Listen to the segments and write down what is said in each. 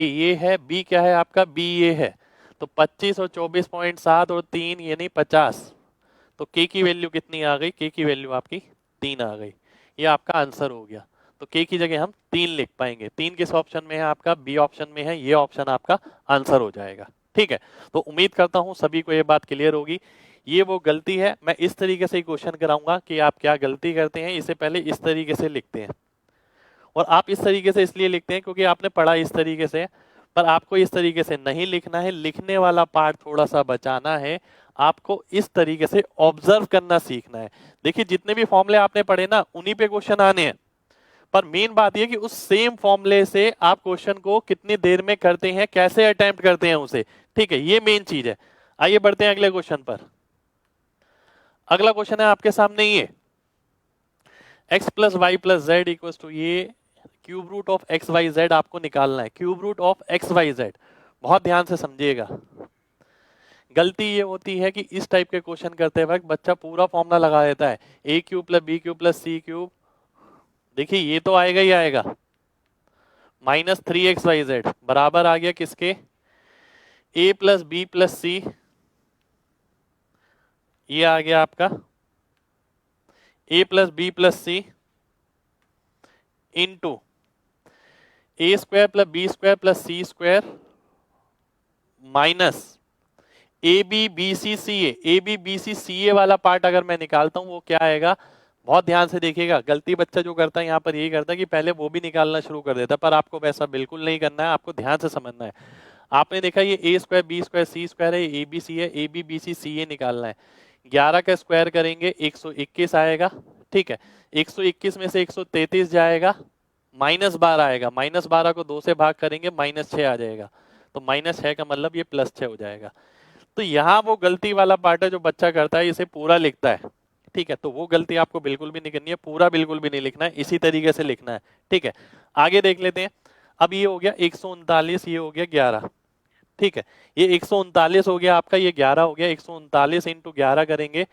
ये है, बी क्या है आपका, बी ये है। तो 25 और 24.7 और 3 यानी 50। तो के की वैल्यू कितनी आ गई, के की वैल्यू आपकी 3 आ गई। ये आपका आंसर हो गया। तो के की जगह हम 3 लिख पाएंगे। 3 किस ऑप्शन में है आपका, बी ऑप्शन में है। ये ऑप्शन आपका आंसर हो जाएगा। ठीक है, तो उम्मीद करता हूं सभी को ये बात क्लियर होगी। ये वो गलती है, मैं इस तरीके से क्वेश्चन कराऊंगा कि आप क्या गलती करते हैं, इसे पहले इस तरीके से लिखते हैं। और आप इस तरीके से इसलिए लिखते हैं क्योंकि आपने पढ़ा इस तरीके से, पर आपको इस तरीके से नहीं लिखना है। लिखने वाला पार्ट थोड़ा सा बचाना है। आपको इस तरीके से ऑब्जर्व करना सीखना है। देखिए जितने भी फॉर्मूले आपने पढ़े ना, उन्हीं पे क्वेश्चन आने हैं। पर मेन बात यह कि उस सेम फॉर्मूले से आप क्वेश्चन को कितनी देर में करते हैं, कैसे अटेम्प्ट करते हैं उसे। ठीक है, ये मेन चीज है। आइए बढ़ते हैं अगले क्वेश्चन पर। अगला क्वेश्चन है आपके सामने ये, x plus Y plus Z equal to ये cube root of X Y Z आपको निकालना है। Cube root of X Y Z, बहुत ध्यान से समझिएगा। गलती ये होती है कि इस टाइप के क्वेश्चन करते वक्त बच्चा पूरा फॉर्मूला लगा देता है, A cube plus B cube plus C cube. देखिए ये तो आएगा ही आएगा, माइनस 3xyz बराबर आ गया किसके, A plus B plus C. ये आ गया आपका A plus B plus C into A square plus B square plus C square minus A B B C C A B B C C A वाला part अगर मैं निकालता हूं वो क्या आएगा। बहुत ध्यान से देखिएगा, गलती बच्चा जो करता है यहाँ पर यही करता है कि पहले वो भी निकालना शुरू कर देता है, पर आपको वैसा बिल्कुल नहीं करना है। आपको ध्यान से समझना है। आपने देखा ये ए स्क्वायर बी स्क्वायर सी स्क्वायर है, ए बी सी है, ए बी बी सी सी ए निकालना है। 11 का स्क्वायर करेंगे 121 आएगा। ठीक है, 121 में से 133 जाएगा, माइनस 12 आएगा। माइनस 12 को 2 से भाग करेंगे, माइनस 6 आ जाएगा। तो माइनस 6 का मतलब ये प्लस 6 हो जाएगा। तो यहाँ वो गलती वाला पार्ट है जो बच्चा करता है, इसे पूरा लिखता है। ठीक है, तो वो गलती आपको बिल्कुल भी नहीं करनी है, पूरा बिल्कुल भी नहीं लिखना है, इसी तरीके से लिखना है। ठीक है, आगे देख लेते हैं। अब ये हो गया 139, ये हो गया 11। ठीक है, ये 139 हो गया आपका, ये 11 हो गया। 139 इंटू 11 करेंगे,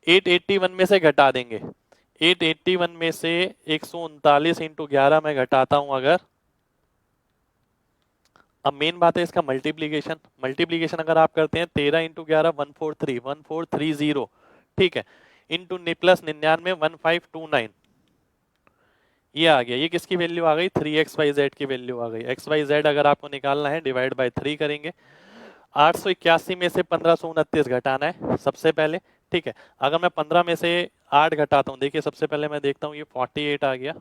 881 में से घटा देंगे। 881 में से 139 इंटू 11 में घटाता हूं अगर, अब मेन बात है इसका मल्टीप्लीकेशन। मल्टीप्लीकेशन अगर आप करते हैं 13 इंटू 11 143 1430। ठीक है, इंटू प्लस 99 1529। ये आ गया, ये किसकी वैल्यू आ गई, 3xyz की वैल्यू आ गई। xyz अगर आपको निकालना है डिवाइड बाय 3 करेंगे। 881 में से 1529 घटाना है सबसे पहले। ठीक है, अगर मैं 15 में से 8 घटाता हूँ, देखिए सबसे पहले मैं देखता हूँ ये 48 आ गया,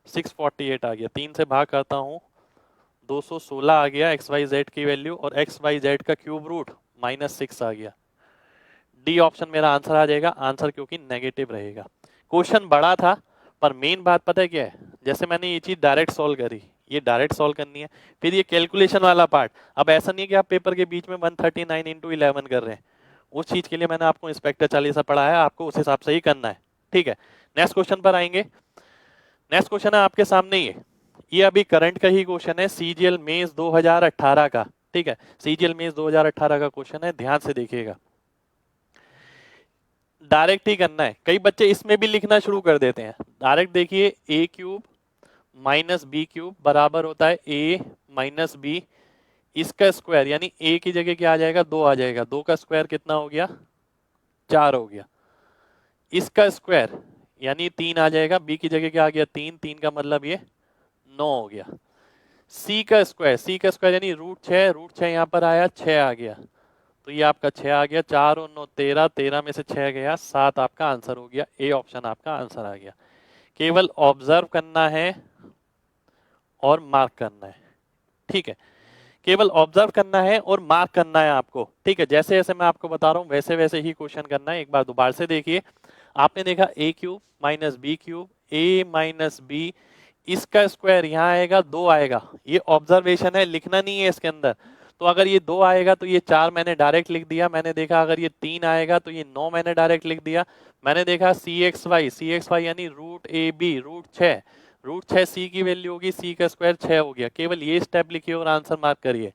648 आ गया। 3 से भाग करता हूँ, 216 आ गया एक्स वाई जेड की वैल्यू, और एक्स वाई जेड का क्यूब रूट -6 आ गया। डी ऑप्शन मेरा आंसर आ जाएगा, आंसर क्योंकि नेगेटिव रहेगा। क्वेश्चन बड़ा था, पर मेन बात पता है क्या है, जैसे मैंने ये चीज डायरेक्ट सॉल्व करी, ये डायरेक्ट सॉल्व करनी है। फिर ये कैलकुलेशन वाला पार्ट, अब ऐसा नहीं है कि आप पेपर के बीच में 139 इंटू 11 कर रहे हैं। उस चीज के लिए मैंने आपको इंस्पेक्टर चालीसा पढ़ा है, आपको उस हिसाब से ही करना है। ठीक है, नेक्स्ट क्वेश्चन पर आएंगे। नेक्स्ट क्वेश्चन है आपके सामने ये अभी करंट का ही क्वेश्चन है, सीजीएल मेंस 2018 का। ठीक है, सीजीएल मेंस 2018 का क्वेश्चन है, ध्यान से देखिएगा। डायरेक्ट ही करना है, कई बच्चे इसमें भी लिखना शुरू कर देते हैं। डायरेक्ट देखिए, A cube minus B cube बराबर होता है ए माइनस बी, इसका स्क्वायर यानी ए की जगह क्या आ जाएगा, 2 आ जाएगा। 2 का स्क्वायर कितना हो गया, 4 हो गया। इसका स्क्वायर यानी 3 आ जाएगा, बी की जगह क्या आ गया, 3। 3 का मतलब ये 9 हो गया। सी का स्क्वायर, सी का स्क्वायर यानी √6, √6 यहाँ पर आया, 6 आ गया। तो ये आपका 6 आ गया, 4 और 9 13, 13 में से 6 गया, 7 आपका आंसर हो गया। ए ऑप्शन आपका आंसर आ गया। केवल ऑब्जर्व करना है और मार्क करना है। ठीक है, केवल ऑब्जर्व करना है और मार्क करना है आपको। ठीक है, जैसे जैसे मैं आपको बता रहा हूं वैसे वैसे ही क्वेश्चन करना है। एक बार दोबारा से देखिए, आपने देखा ए क्यूब माइनस बी क्यूब, ए माइनस बी, इसका स्क्वायर यहाँ आएगा, 2 आएगा। ये ऑब्जर्वेशन है, लिखना नहीं है इसके अंदर। तो अगर ये 2 आएगा तो ये 4 मैंने डायरेक्ट लिख दिया। मैंने देखा अगर ये 3 आएगा तो ये 9 मैंने डायरेक्ट लिख दिया। मैंने देखा सी एक्स वाई यानी √AB √6, √6 सी की वैल्यू होगी, सी का स्क्वायर 6 हो गया। केवल ये स्टेप लिखिए और आंसर मार्क करिए।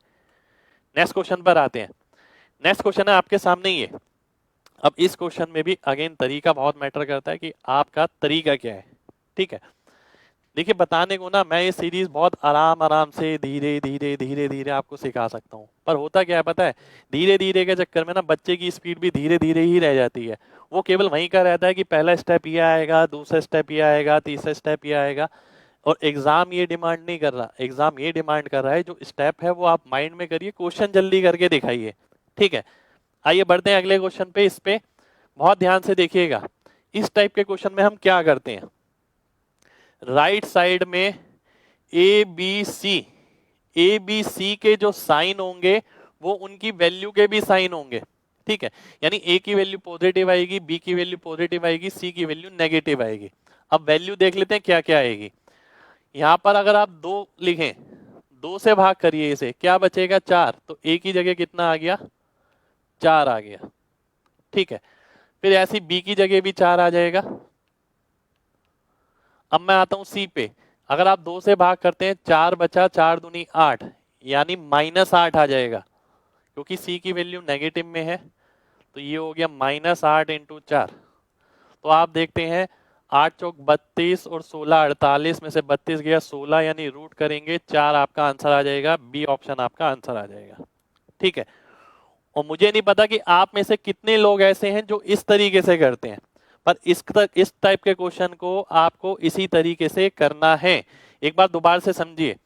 नेक्स्ट क्वेश्चन पर आते हैं। नेक्स्ट क्वेश्चन है आपके सामने ये। अब इस क्वेश्चन में भी अगेन तरीका बहुत मैटर करता है कि आपका तरीका क्या है। ठीक है, देखिए बताने को ना मैं ये सीरीज बहुत आराम आराम से धीरे धीरे धीरे धीरे आपको सिखा सकता हूँ, पर होता क्या है पता है, धीरे धीरे के चक्कर में ना बच्चे की स्पीड भी धीरे धीरे ही रह जाती है। वो केवल वहीं का रहता है कि पहला स्टेप ये आएगा, दूसरा स्टेप ये आएगा, तीसरा स्टेप ये आएगा। और एग्जाम ये डिमांड नहीं कर रहा, एग्जाम ये डिमांड कर रहा है जो स्टेप है वो आप माइंड में करिए, क्वेश्चन जल्दी करके दिखाइए। ठीक है, आइए बढ़ते हैं अगले क्वेश्चन पे। इस पे बहुत ध्यान से देखिएगा। इस टाइप के क्वेश्चन में हम क्या करते हैं, राइट साइड में ए बी सी के जो साइन होंगे वो उनकी वैल्यू के भी साइन होंगे। ठीक है, यानी ए की वैल्यू पॉजिटिव आएगी, बी की वैल्यू पॉजिटिव आएगी, सी की वैल्यू नेगेटिव आएगी। अब वैल्यू देख लेते हैं क्या क्या आएगी। यहां पर अगर आप 2 लिखें, 2 से भाग करिए इसे, क्या बचेगा 4, तो ए की जगह कितना आ गया 4 आ गया। ठीक है, फिर ऐसी बी की जगह भी 4 आ जाएगा। अब मैं आता हूं सी पे, अगर आप 2 से भाग करते हैं 4 बचा, 4 दूनी 8, यानी -8 आ जाएगा, क्योंकि सी की वैल्यू नेगेटिव में है। तो ये हो गया -8 इंटू 4। तो आप देखते हैं 8 चौक 32 और 16 48, में से 32 गया 16, यानी रूट करेंगे 4, आपका आंसर आ जाएगा बी ऑप्शन, आपका आंसर आ जाएगा। ठीक है, और मुझे नहीं पता कि आप में से कितने लोग ऐसे हैं जो इस तरीके से करते हैं, पर इस टाइप के क्वेश्चन को आपको इसी तरीके से करना है। एक बार दोबारा से समझिए,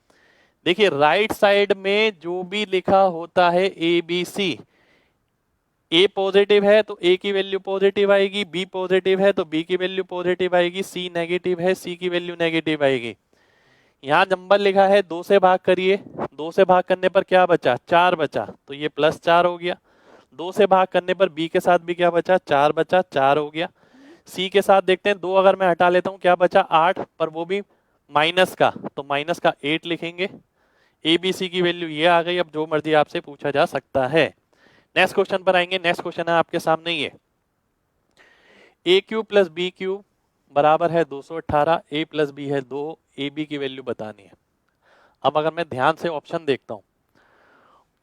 देखिए राइट साइड में जो भी लिखा होता है A B C, A positive है तो ए की वैल्यू पॉजिटिव आएगी, बी पॉजिटिव है तो बी की वैल्यू पॉजिटिव आएगी, सी नेगेटिव है सी की वैल्यू नेगेटिव आएगी। यहाँ नंबर लिखा है 2 से भाग करिए, 2 से भाग करने पर क्या बचा 4 बचा, तो ये +4 हो गया। 2 से भाग करने पर बी के साथ भी क्या बचा 4 बचा, 4 हो गया। सी के साथ देखते हैं, 2 अगर मैं हटा लेता हूं क्या बचा 8, पर वो भी माइनस का, तो माइनस का 8 लिखेंगे। ए बी सी की वैल्यू ये आ गई। अब जो मर्जी आपसे पूछा जा सकता है। नेक्स्ट क्वेश्चन पर आएंगे। नेक्स्ट क्वेश्चन है आपके सामने ये, ए क्यूब प्लस बी क्यूब बराबर है 218, ए प्लस बी है 2, ए बी की वैल्यू बतानी है। अब अगर मैं ध्यान से ऑप्शन देखता हूं,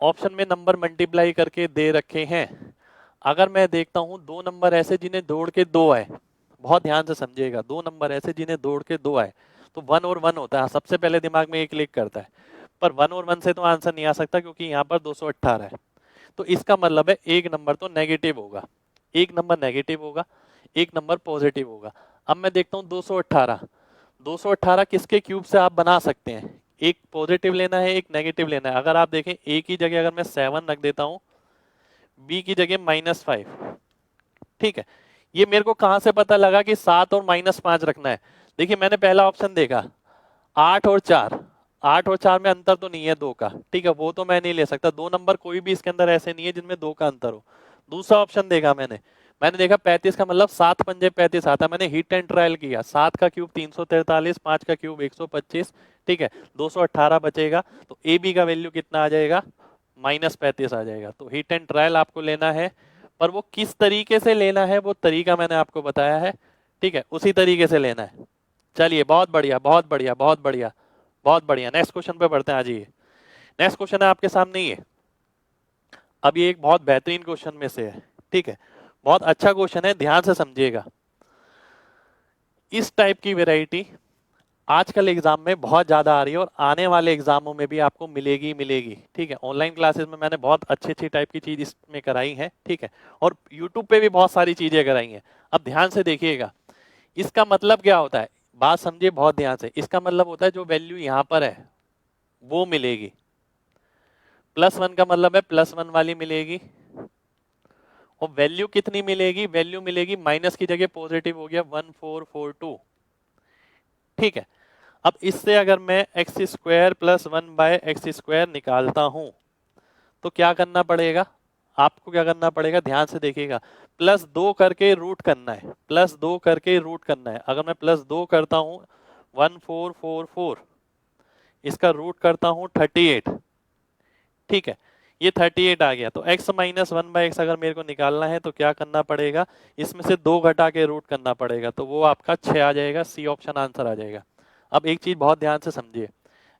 ऑप्शन में नंबर मल्टीप्लाई करके दे रखे हैं। अगर मैं देखता हूं 2 नंबर ऐसे जिन्हें जोड़ के 2 आए, बहुत ध्यान से समझिएगा, 2 नंबर ऐसे जिन्हें जोड़ के 2 आए, तो 1 और 1 होता है, सबसे पहले दिमाग में ये क्लिक करता है। पर 1 और 1 से तो आंसर नहीं आ सकता, क्योंकि यहाँ पर 218 है। तो इसका मतलब है एक नंबर तो नेगेटिव होगा, एक नंबर नेगेटिव होगा, एक नंबर पॉजिटिव होगा। अब मैं देखता हूँ 218, 218 किसके क्यूब से आप बना सकते हैं, एक पॉजिटिव लेना है, एक नेगेटिव लेना है। अगर आप देखें ए की जगह अगर मैं 7 रख देता हूं, बी की जगह -5। ठीक है, ये मेरे को कहां से पता लगा कि 7 और -5 रखना है। देखिए मैंने पहला ऑप्शन देखा 8 और 4, 8 और 4 में अंतर तो नहीं है 2 का, ठीक है, वो तो मैं नहीं ले सकता। 2 नंबर कोई भी इसके अंदर ऐसे नहीं है जिनमें 2 का अंतर हो। दूसरा ऑप्शन देखा मैंने देखा 35 का मतलब 7 पंजे 35 आता है। मैंने हिट एंड ट्रायल किया, 7 का क्यूब 343, 5 का क्यूब 125, ठीक है, 218 बचेगा। तो ए बी का वैल्यू कितना आ जाएगा -35 आ जाएगा। तो हिट एंड ट्रायल आपको लेना है, पर वो किस तरीके से लेना है वो तरीका मैंने आपको बताया है। ठीक है, उसी तरीके से लेना है। चलिए बहुत बढ़िया बहुत बढ़िया बहुत बढ़िया बहुत बढ़िया। नेक्स्ट क्वेश्चन पे बढ़ते हैं। आ जाइए, नेक्स्ट क्वेश्चन है आपके सामने ये। अब ये एक बहुत बेहतरीन क्वेश्चन में से है, ठीक है, बहुत अच्छा क्वेश्चन है, ध्यान से समझिएगा। इस टाइप की वैरायटी आजकल एग्जाम में बहुत ज्यादा आ रही है, और आने वाले एग्जामों में भी आपको मिलेगी मिलेगी। ठीक है, ऑनलाइन क्लासेस में मैंने बहुत अच्छी अच्छी टाइप की चीज इसमें कराई है, ठीक है, और यूट्यूब पे भी बहुत सारी चीजें कराई हैं। अब ध्यान से देखिएगा, इसका मतलब क्या होता है, बात समझिए बहुत ध्यान से। इसका मतलब होता है जो वैल्यू यहाँ पर है वो मिलेगी, +1 का मतलब है +1 वाली मिलेगी। और वैल्यू कितनी मिलेगी, वैल्यू मिलेगी माइनस की जगह पॉजिटिव हो गया 1442। ठीक है, अब इससे अगर मैं x² + 1/x² निकालता हूं तो क्या करना पड़ेगा, आपको क्या करना पड़ेगा, ध्यान से देखिएगा। +2 करके रूट करना है, +2 करके रूट करना है। अगर मैं +2 करता हूं 1444, इसका रूट करता हूं 38। ठीक है, ये 38 आ गया। तो x - 1/x अगर मेरे को निकालना है तो क्या करना पड़ेगा, इसमें से 2 घटा के रूट करना पड़ेगा, तो वो आपका 6 आ जाएगा। सी ऑप्शन आंसर आ जाएगा। अब एक चीज बहुत ध्यान से समझिए,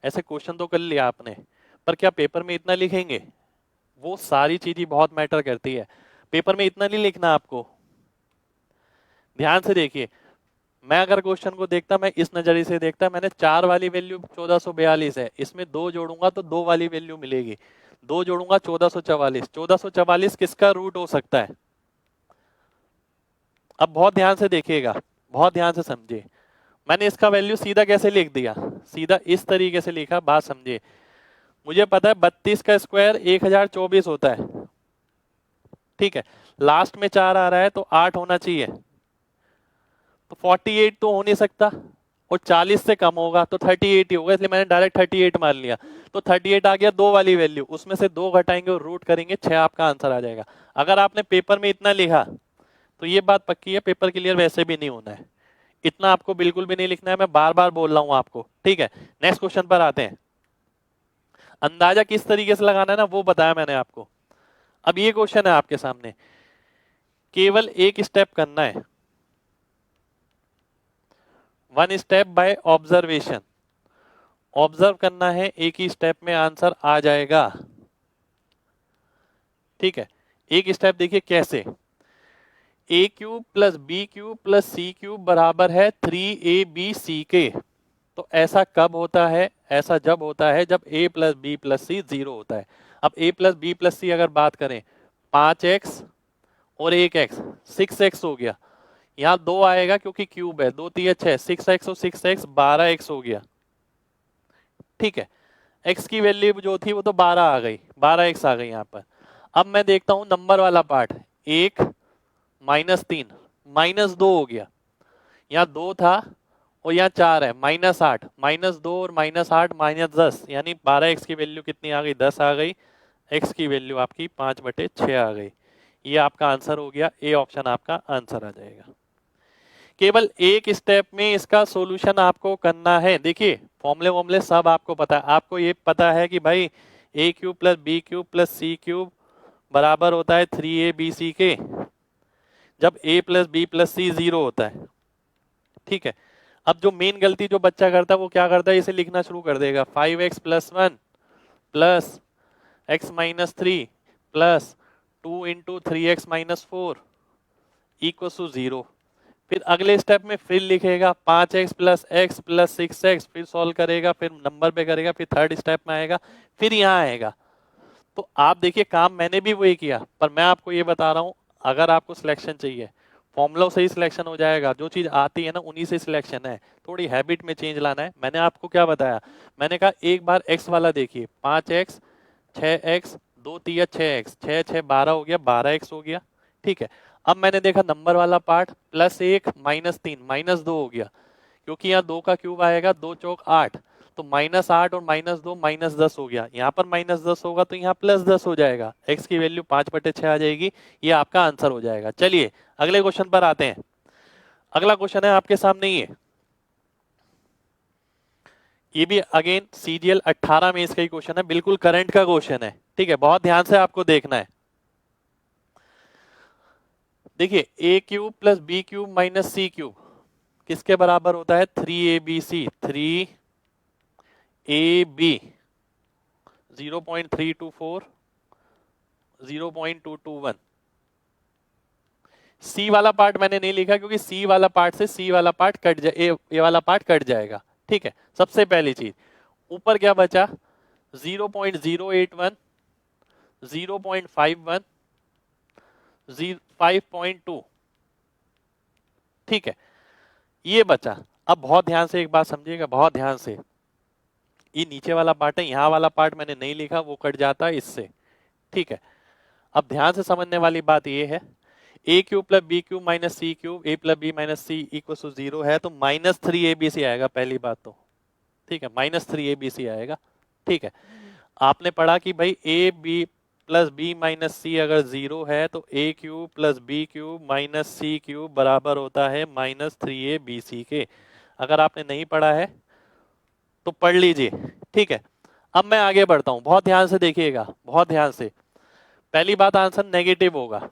ऐसे क्वेश्चन तो कर लिया आपने, पर क्या पेपर में इतना लिखेंगे, वो सारी चीजें बहुत मैटर करती है। पेपर में इतना नहीं लिखना आपको, ध्यान से देखिए। मैं अगर क्वेश्चन को देखता, मैं इस नजरिए से देखता, मैंने 4 वाली वैल्यू 1442 है, इसमें 2 जोड़ूंगा तो 2 वाली वैल्यू मिलेगी, 2 जोड़ूंगा 1444, 1444 किसका रूट हो सकता है? अब बहुत ध्यान से देखिएगा, बहुत ध्यान से समझिए। मैंने इसका वैल्यू सीधा कैसे लिख दिया, सीधा इस तरीके से लिखा, बात समझिए। मुझे पता है 32 का स्क्वायर 1024 होता है, ठीक है, लास्ट में 4 आ रहा है तो 8 होना चाहिए, तो 48 तो हो नहीं सकता, और 40 से कम होगा तो 38 ही होगा, इसलिए मैंने डायरेक्ट 38 मान लिया। तो 38 आ गया 2 वाली वैल्यू, उसमें से 2 घटाएंगे और रूट करेंगे, 6 आपका आंसर आ जाएगा। अगर आपने पेपर में इतना लिखा तो ये बात पक्की है, पेपर क्लियर वैसे भी नहीं होना है, इतना आपको बिल्कुल भी नहीं लिखना है, मैं बार बार बोल रहा हूं आपको, ठीक है। नेक्स्ट क्वेश्चन पर आते हैं। अंदाजा किस तरीके से लगाना है ना, वो बताया मैंने आपको। अब ये क्वेश्चन है आपके सामने, केवल एक स्टेप करना है, 1 स्टेप बाय ऑब्जर्वेशन, ऑब्जर्व करना है, एक ही स्टेप में आंसर आ जाएगा, ठीक है। एक स्टेप देखिए कैसे, A cube plus B cube plus C cube बराबर है 3ab के। तो ऐसा कब होता है, ऐसा जब होता है जब a plus B plus C 0 होता है। अब a प्लस बी प्लस सी अगर बात करें, 5x और 1x, 6x हो गया, यहाँ 2 आएगा क्योंकि क्यूब है, 2 3 6, 6x और 6x 12x हो गया, ठीक है। x की वैल्यू जो थी वो तो 12 आ गई, 12x आ गई यहाँ पर। अब मैं देखता हूं नंबर वाला पार्ट, 1 -3 -2 हो गया, यहाँ 2 था और यहाँ 4 है, -8, -2 और -8 -10, यानी 12x की वैल्यू कितनी आ गई, 10 आ गई, x की वैल्यू आपकी 5/6 आ गई। ये आपका आंसर हो गया, ए ऑप्शन आपका आंसर आ जाएगा। केवल एक स्टेप में इसका सॉल्यूशन आपको करना है। देखिए फॉर्मूले वॉर्मूले सब आपको पता है, आपको ये पता है कि भाई A cube plus B cube plus C cube बराबर होता है 3abc के, जब a plus B plus C 0 होता है, ठीक है। अब जो मेन गलती जो बच्चा करता है वो क्या करता है, इसे लिखना शुरू कर देगा, 5x plus 1 plus x minus 3 plus 2 into 3x minus 4 equal to 0। फिर अगले स्टेप में फिर लिखेगा 5x plus x plus 6x, फिर सॉल्व करेगा, फिर नंबर पे करेगा, फिर थर्ड स्टेप में आएगा, फिर यहाँ आएगा। तो आप देखिए काम मैंने भी वही किया, पर मैं आपको ये बता रहा हूँ, अगर आपको सिलेक्शन चाहिए फॉर्मूला से ही सिलेक्शन हो जाएगा, जो चीज आती है ना उन्हीं से सिलेक्शन है, थोड़ी हैबिट में चेंज लाना है। मैंने आपको क्या बताया, मैंने कहा एक बार x वाला देखिए, 5x 6x 2 3 6x 6 6 12 हो गया, 12x हो गया, ठीक है। अब मैंने देखा नंबर वाला पार्ट, +1 -3 -2 हो गया, क्योंकि यहाँ 2 का क्यूब आएगा, 2 चौक 8, तो -8 और -2 -10 हो गया, यहाँ पर -10 होगा तो यहाँ +10 हो जाएगा, x की वैल्यू 5/6 आ जाएगी, ये आपका आंसर हो जाएगा। चलिए अगले क्वेश्चन पर आते हैं। अगला क्वेश्चन है आपके सामने, ये भी अगेन CGL 18 में इसका ही क्वेश्चन है, बिल्कुल करंट का क्वेश्चन है, ठीक है, बहुत ध्यान से आपको देखना है। देखिए A cube plus B cube minus C cube किसके बराबर होता है, 3abc, 3ab 0.324 0.221। सी वाला पार्ट मैंने नहीं लिखा क्योंकि सी वाला पार्ट से सी वाला पार्ट कट जाए, ए वाला पार्ट कट जाएगा, ठीक है। सबसे पहली चीज ऊपर क्या बचा, 0.081 0.51 5.2, ठीक है, ये बचा। अब बहुत ध्यान से एक बात समझिएगा, बहुत ध्यान से, ये नीचे वाला पार्ट है, यहाँ वाला पार्ट मैंने नहीं लिखा, वो कट जाता है इससे, ठीक है। अब ध्यान से समझने वाली बात ये है, A cube plus B cube minus C cube, A plus B minus C equal to 0 है, तो -3abc आएगा पहली बात तो, ठीक है, -3abc आएगा, ठीक है। आपने पढ़ा कि भाई A B plus B minus C अगर 0 है तो A cube plus B cube minus C cube बराबर होता है -3abc के। अगर आपने नहीं पढ़ा है तो पढ़ लीजिए, ठीक है। अब मैं आगे बढ़ता हूं, बहुत ध्यान से देखिएगा, बहुत ध्यान से। पहली बात आंसर नेगेटिव होगा,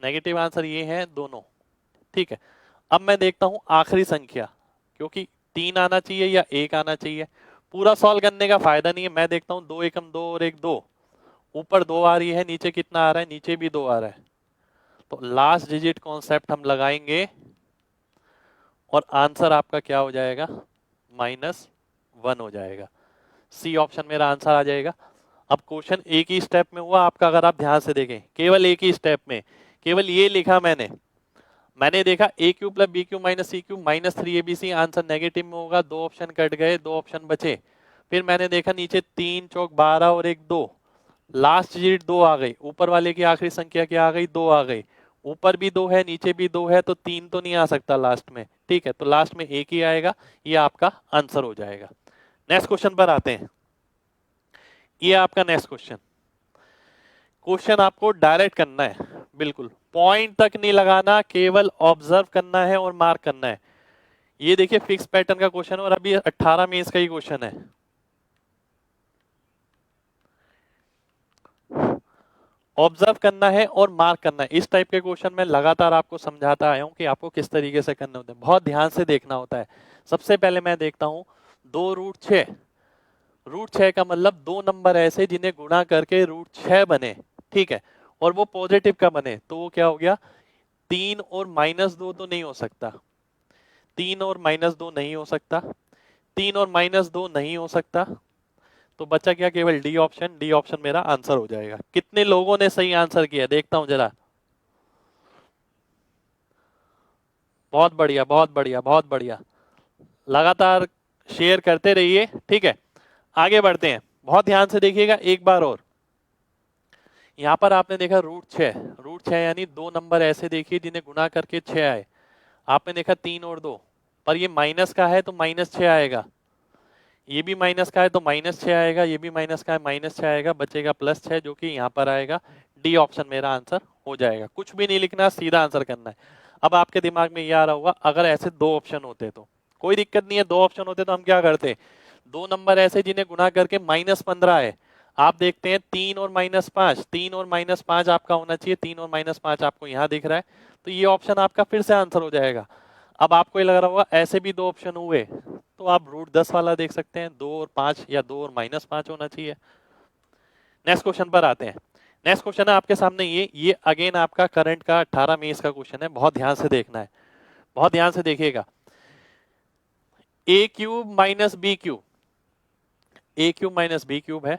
नेगेटिव आंसर ये है दोनों, ठीक है। अब मैं देखता हूं आखिरी संख्या, क्योंकि 3 आना चाहिए या 1 आना चाहिए, पूरा सॉल्व करने का फायदा नहीं है। मैं देखता हूं 2 एकम 2 और 1 2, ऊपर 2 आ रही है, नीचे कितना आ रहा है, नीचे भी 2 आ रहा है, तो लास्ट डिजिट कॉन्सेप्ट हम लगाएंगे और आंसर आपका क्या हो जाएगा, -1 हो जाएगा। सी ऑप्शन मेरा आंसर आ जाएगा। अब क्वेश्चन एक ही स्टेप में हुआ आपका, अगर आप ध्यान से देखें केवल एक ही स्टेप में, केवल ये लिखा मैंने देखा A cube plus B cube minus C cube minus 3abc, answer negative में होगा, 2 ऑप्शन कट गए, 2 ऑप्शन बचे। फिर मैंने देखा नीचे 3 चौक 12 और 1 2, लास्ट डिजिट 2 आ गई, ऊपर वाले की आखिरी संख्या क्या आ गई, 2 आ गई। ऊपर भी 2 है नीचे भी 2 है, तो 3 तो नहीं आ सकता लास्ट में, ठीक है, तो लास्ट में एक ही आएगा, ये आपका आंसर हो जाएगा। नेक्स्ट क्वेश्चन पर आते हैं। ये आपका नेक्स्ट क्वेश्चन, क्वेश्चन आपको डायरेक्ट करना है, बिल्कुल पॉइंट तक नहीं लगाना, केवल ऑब्जर्व करना है और मार्क करना है। ये देखिए फिक्स पैटर्न का क्वेश्चन है और अभी 18 में इसका ही क्वेश्चन है। ऑब्जर्व करना है और मार्क करना है। इस टाइप के क्वेश्चन मैं लगातार आपको समझाता आया हूं कि आपको किस तरीके से करने होते हैं, बहुत ध्यान से देखना होता है। सबसे पहले मैं देखता हूं 2√6, √6 का मतलब 2 नंबर ऐसे जिन्हें गुणा करके √6 बने, ठीक है, और वो पॉजिटिव का बने, तो वो क्या हो गया, 3 और -2 तो नहीं हो सकता, 3 और -2 नहीं हो सकता, 3 और -2 नहीं हो सकता, तो बचा क्या, केवल डी ऑप्शन। डी ऑप्शन मेरा आंसर हो जाएगा। कितने लोगों ने सही आंसर किया देखता हूं जरा। बहुत बढ़िया, बहुत बढ़िया, बहुत बढ़िया, लगातार शेयर करते रहिए, ठीक है। आगे बढ़ते हैं, बहुत ध्यान से देखिएगा एक बार और। यहां पर आपने देखा √6 यानी 2 नंबर ऐसे देखिए जिन्हें गुणा करके 6 आए। आपने देखा 3 और 2, पर ये माइनस का है तो -6 आएगा, ये भी माइनस का है तो -6 आएगा, ये भी माइनस का है -6 आएगा, बचेगा +6 जो कि यहाँ पर आएगा। डी ऑप्शन मेरा आंसर हो जाएगा। कुछ भी नहीं लिखना, सीधा आंसर करना है। अब आपके दिमाग में ये आ रहा होगा अगर ऐसे 2 ऑप्शन होते तो कोई दिक्कत नहीं है, 2 ऑप्शन होते तो हम क्या करते, 2 नंबर ऐसे जिन्हें गुणा करके -15 है। आप देखते हैं 3 और -5, 3 और -5 आपका होना चाहिए, 3 और -5 आपको यहाँ दिख रहा है, तो ये ऑप्शन आपका फिर से आंसर हो जाएगा। अब आपको ये लग रहा होगा ऐसे भी 2 ऑप्शन हुए, तो आप √10 वाला देख सकते हैं, 2 और 5 या 2 और -5 होना चाहिए। नेक्स्ट क्वेश्चन पर आते हैं। नेक्स्ट क्वेश्चन है आपके सामने, ये अगेन आपका करंट का 18 में इसका क्वेश्चन है, बहुत ध्यान से देखना है, बहुत ध्यान से देखिएगा। a³ - b³, a³ - b³ है,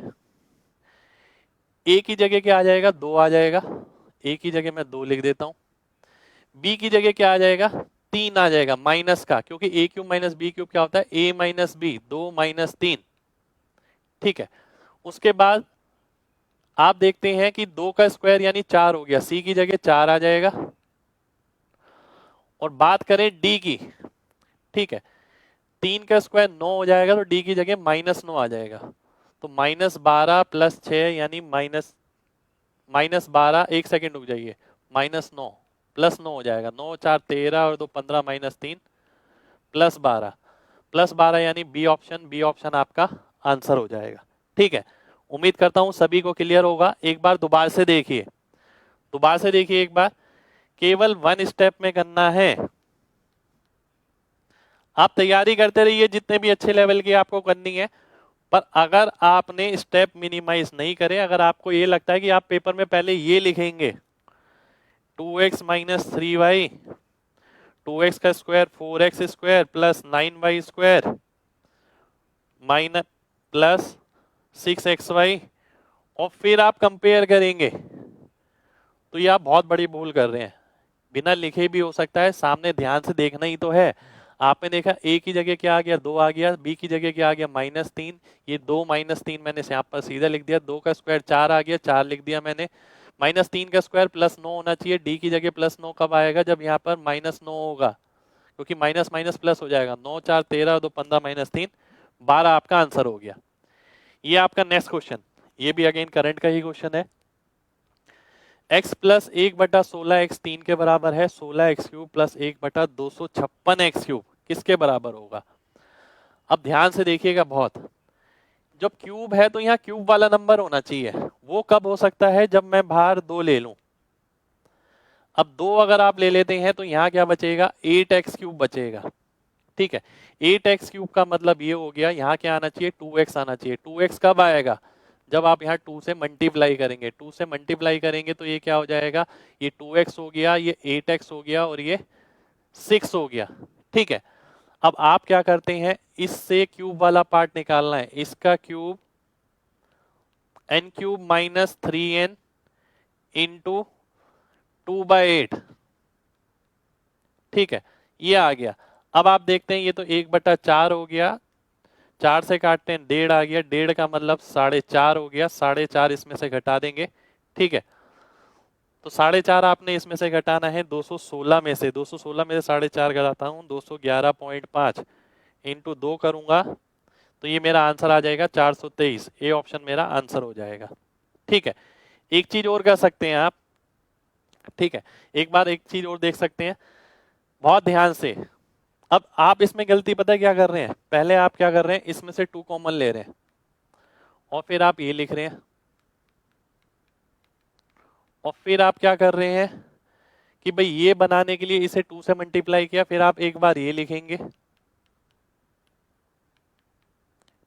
a की जगह क्या आ जाएगा, 2 आ जाएगा, a की जगह मैं 2 लिख देता हूं, b की जगह क्या आ जाएगा, 3 आ जाएगा माइनस का, क्योंकि a³ - b³ क्या होता है, a - b, 2 - 3, ठीक है। उसके बाद आप देखते हैं कि 2 का स्क्वायर यानी 4 हो गया, सी की जगह 4 आ जाएगा। और बात करें डी की, ठीक है, 3 का स्क्वायर 9 हो जाएगा, तो डी की जगह -9 आ जाएगा, तो -12 + 6 यानी -12, एक सेकेंड रुक जाइए, -9 + 9 हो जाएगा, 9 4 13 और 2 15 -3 +12 यानी बी ऑप्शन। बी ऑप्शन आपका आंसर हो जाएगा, ठीक है। उम्मीद करता हूं सभी को क्लियर होगा। एक बार दोबारा से देखिए, दोबारा से देखिए एक बार, केवल 1 स्टेप में करना है। आप तैयारी करते रहिए जितने भी अच्छे लेवल की आपको करनी है, पर अगर आपने स्टेप मिनिमाइज नहीं करे, अगर आपको ये लगता है कि आप पेपर में पहले ये लिखेंगे 2x - 3y, 2x का square 4x square plus 9y square minus plus 6xy, और फिर आप कंपेयर करेंगे, तो ये आप बहुत बड़ी भूल कर रहे हैं। बिना लिखे भी हो सकता है, सामने ध्यान से देखना ही तो है। आपने देखा a की जगह क्या आ गया, 2 आ गया, b की जगह क्या आ गया, -3, ये 2 -3 मैंने यहाँ पर सीधा लिख दिया, 2 का स्क्वायर 4 आ गया, 4 लिख दिया मैंने, -3 का स्क्वायर +9 होना चाहिए, d की जगह +9 कब आएगा, जब यहाँ पर -9 होगा, क्योंकि माइनस माइनस प्लस हो जाएगा, 9 4 13 2 15 -3 12 आपका आंसर हो गया। ये आपका नेक्स्ट क्वेश्चन, ये भी अगेन करंट का ही क्वेश्चन है। x + 1/16 x 3 के बराबर है, 16x³ + 1/256 x³ किसके बराबर होगा। अब ध्यान से देखिएगा बहुत, जब क्यूब है तो यहाँ क्यूब वाला नंबर होना चाहिए, वो कब हो सकता है, जब मैं बाहर 2 ले लूं। अब 2 अगर आप ले लेते हैं तो यहाँ क्या बचेगा, 8x³ बचेगा, ठीक है। 8x³ का मतलब ये हो गया, यहाँ क्या आना चाहिए, 2x आना चाहिए। 2x कब आएगा, जब आप यहाँ 2 से मल्टीप्लाई करेंगे, 2 से मल्टीप्लाई करेंगे तो ये क्या हो जाएगा, ये 2x हो गया, ये 8x हो गया और ये 6 हो गया, ठीक है, अब आप क्या करते हैं, इससे क्यूब वाला पार्ट निकालना है, इसका cube n cube minus 3n into 2/8। ठीक है, ये आ गया। अब आप देखते हैं ये तो 1/4 हो गया, 4 से काटते हैं 1.5 आ गया, 1.5 का मतलब 4.5 हो गया, 4.5 इसमें से घटा देंगे। ठीक है, तो 4.5 आपने इसमें से घटाना है 216 में से, 216 में से 4.5 घटाता हूँ 211.5 इंटू 2 करूंगा तो ये मेरा आंसर आ जाएगा 423। ए ऑप्शन मेरा आंसर हो जाएगा। ठीक है, एक चीज और कर सकते हैं आप। ठीक है, एक बार एक चीज और देख सकते हैं बहुत ध्यान से। अब आप इसमें गलती पता है क्या कर रहे हैं, पहले आप क्या कर रहे हैं, इसमें से 2 कॉमन ले रहे हैं और फिर आप ये लिख रहे हैं, और फिर आप क्या कर रहे हैं कि भाई ये बनाने के लिए इसे 2 से मल्टीप्लाई किया, फिर आप एक बार ये लिखेंगे।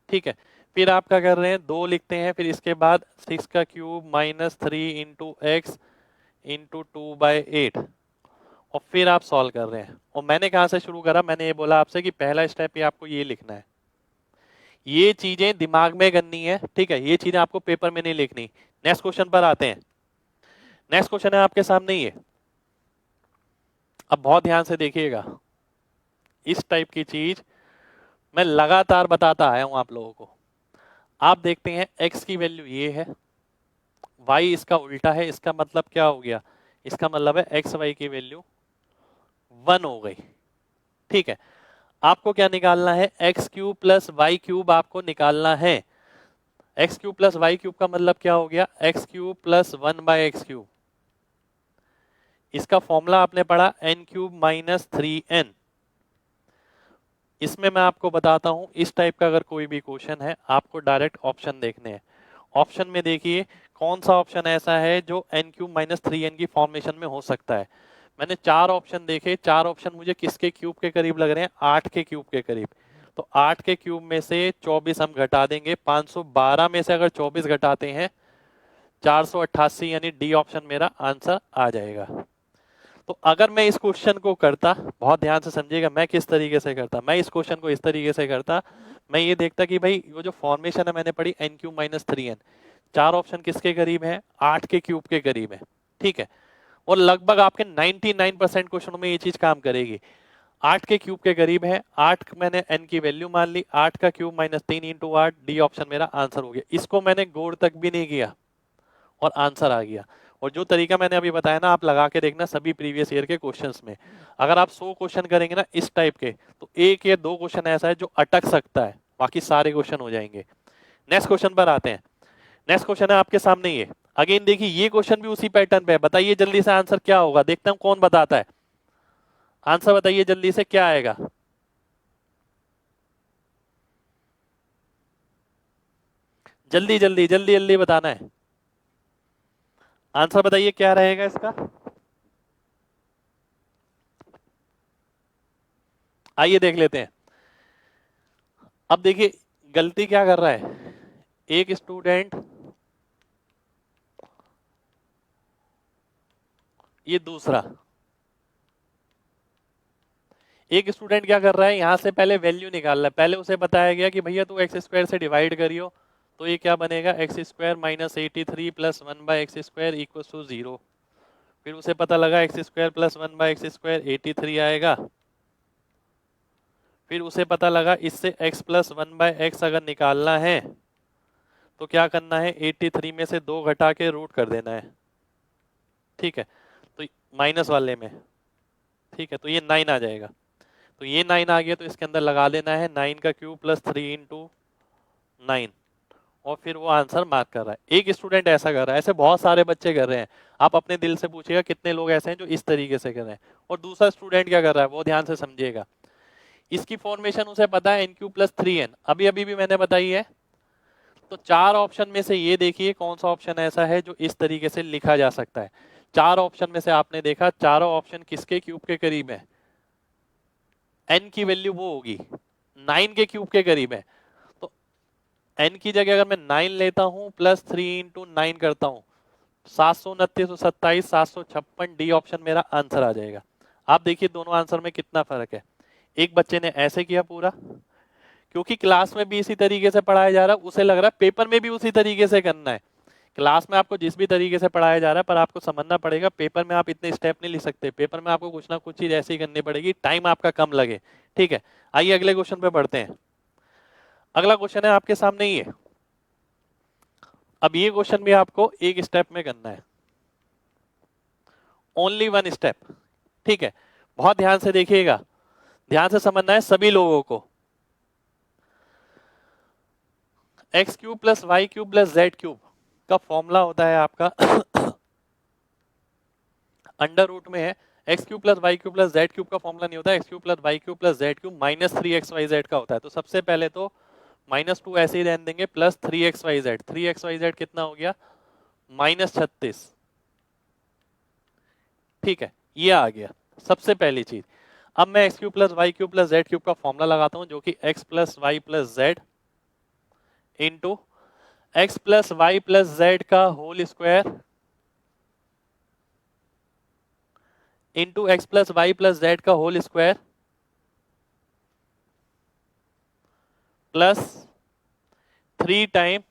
ठीक है, फिर आप क्या कर रहे हैं, 2 लिखते हैं, फिर इसके बाद 6 का cube minus 3 into x into 2/8 और फिर आप सॉल्व कर रहे हैं। और मैंने कहां से शुरू करा, मैंने ये बोला आपसे कि पहला स्टेप ये आपको ये लिखना है, ये चीजें दिमाग में करनी है। ठीक है, ये चीजें आपको पेपर में नहीं लिखनी। नेक्स्ट क्वेश्चन पर आते हैं। नेक्स्ट क्वेश्चन है आपके सामने ये, अब बहुत ध्यान से देखिएगा, इस टाइप की चीज मैं लगातार बताता आया हूं आप लोगों को। आप देखते हैं x की वैल्यू ये है, y इसका उल्टा है, इसका मतलब क्या हो गया, इसका मतलब है एक्स वाई की वैल्यू 1 हो गई। ठीक है, आपको क्या निकालना है, x cube plus Y cube आपको निकालना है। X cube plus Y cube का मतलब क्या हो गया, x cube plus 1/x cube. इसका फॉर्मूला आपने पढ़ा n क्यूब माइनस 3n। इसमें मैं आपको बताता हूं, इस टाइप का अगर कोई भी क्वेश्चन है आपको डायरेक्ट ऑप्शन देखने हैं। ऑप्शन में देखिए कौन सा ऑप्शन ऐसा है जो n क्यूब माइनस 3n की फॉर्मेशन में हो सकता है। मैंने 4 ऑप्शन देखे, 4 ऑप्शन मुझे किसके क्यूब के करीब लग रहे हैं, 8 के क्यूब के करीब। तो 8 के क्यूब में से 24 हम घटा देंगे, 512 में से अगर 24 घटाते हैं 488, यानी डी ऑप्शन मेरा आंसर आ जाएगा। तो अगर मैं इस क्वेश्चन को करता, बहुत ध्यान से समझिएगा मैं किस तरीके से करता, मैं इस क्वेश्चन को इस तरीके से करता, मैं ये देखता कि भाई वो जो फॉर्मेशन है मैंने पढ़ी n cube minus 3n, 4 option किसके करीब है, 8 के क्यूब के करीब है। ठीक है, और लगभग आपके 99% क्वेश्चनों में ये चीज काम करेगी। 8 के क्यूब के करीब है, 8 मैंने n की वैल्यू मान ली, 8 का cube minus 3 into 8, D option मेरा आंसर हो गया। इसको मैंने गौर तक भी नहीं किया और आंसर आ गया। और जो तरीका मैंने अभी बताया ना, आप लगा के देखना सभी प्रीवियस ईयर के क्वेश्चंस में। अगर आप 100 क्वेश्चन करेंगे ना इस टाइप के, तो 1 या 2 क्वेश्चन ऐसा है जो अटक सकता है, बाकी सारे क्वेश्चन हो जाएंगे। नेक्स्ट क्वेश्चन पर आते हैं। नेक्स्ट क्वेश्चन है आपके सामने ये, अगेन देखिए ये क्वेश्चन भी उसी पैटर्न पे है। बताइए जल्दी से आंसर क्या होगा, देखता हूं कौन बताता है। आंसर बताइए जल्दी से क्या आएगा। जल्दी जल्दी जल्दी जल्दी बताना है, आंसर बताइए क्या रहेगा इसका। आइए देख लेते हैं। अब देखिए गलती क्या कर रहा है, एक स्टूडेंट, ये दूसरा, एक स्टूडेंट क्या कर रहा है, यहां से पहले वैल्यू निकाल रहा है। पहले उसे बताया गया कि भैया तू एक्स स्क्वायर से डिवाइड करियो, तो ये क्या बनेगा, x square minus 83 plus 1/x square equal to 0। फिर उसे पता लगा x square plus 1/x square 83 आएगा। फिर उसे पता लगा इससे x प्लस 1/x अगर निकालना है तो क्या करना है, 83 में से 2 घटा के रूट कर देना है। ठीक है, तो माइनस वाले में, ठीक है, तो ये 9 आ जाएगा। तो ये 9 आ गया, तो इसके अंदर लगा देना है 9 का क्यूब प्लस 3 इंटू 9, और फिर वो आंसर मार्क कर रहा है। एक स्टूडेंट ऐसा कर रहा है, ऐसे बहुत सारे बच्चे कर रहे हैं। आप अपने दिल से पूछिएगा कितने लोग ऐसे हैं जो इस तरीके से कर रहे हैं। और दूसरा स्टूडेंट क्या कर रहा है, वो ध्यान से समझिएगा। इसकी फॉर्मेशन उसे पता है n क्यूब प्लस 3n, अभी अभी भी मैंने बताई है। तो 4 ऑप्शन में से ये देखिए कौन सा ऑप्शन ऐसा है जो इस तरीके से लिखा जा सकता है। 4 ऑप्शन में से आपने देखा चारों ऑप्शन किसके क्यूब के करीब है, n की वैल्यू वो होगी 9 के क्यूब के करीब है। तो n की जगह अगर मैं 9 लेता हूं प्लस 3 इंटू 9 करता हूं, 729, 756, डी ऑप्शन मेरा आंसर आ जाएगा। आप देखिए दोनों आंसर में कितना फर्क है। एक बच्चे ने ऐसे किया पूरा, क्योंकि क्लास में भी इसी तरीके से पढ़ाया जा रहा है, उसे लग रहा है पेपर में भी उसी तरीके से करना है। क्लास में आपको जिस भी तरीके से पढ़ाया जा रहा है, पर आपको समझना पड़ेगा पेपर में आप इतने स्टेप नहीं लिख सकते, पेपर में आपको कुछ ना कुछ चीज ऐसी करनी पड़ेगी, टाइम आपका कम लगे। ठीक है, आइए अगले क्वेश्चन पे बढ़ते हैं। अगला क्वेश्चन है आपके सामने ही है। अब ये क्वेश्चन भी आपको एक स्टेप में करना है, ओनली वन स्टेप। ठीक है, बहुत ध्यान से देखिएगा, ध्यान से समझना है सभी लोगों को। X cube plus Y cube plus Z cube का फॉर्मूला होता है आपका अंडर रूट में है x cube plus Y cube plus Z cube का फॉर्मूला नहीं होता, x cube plus Y cube plus Z cube minus 3xyz का होता है। तो सबसे पहले तो -2 ऐसे ही रहने देंगे, प्लस 3xyz, 3xyz कितना हो गया -36। ठीक है, ये आ गया सबसे पहली चीज। अब मैं X cube plus Y cube plus Z cube का फॉर्मूला लगाता हूं, जो कि X plus Y plus Z into x plus Y plus Z का whole square into x plus Y plus Z का whole square plus 3 time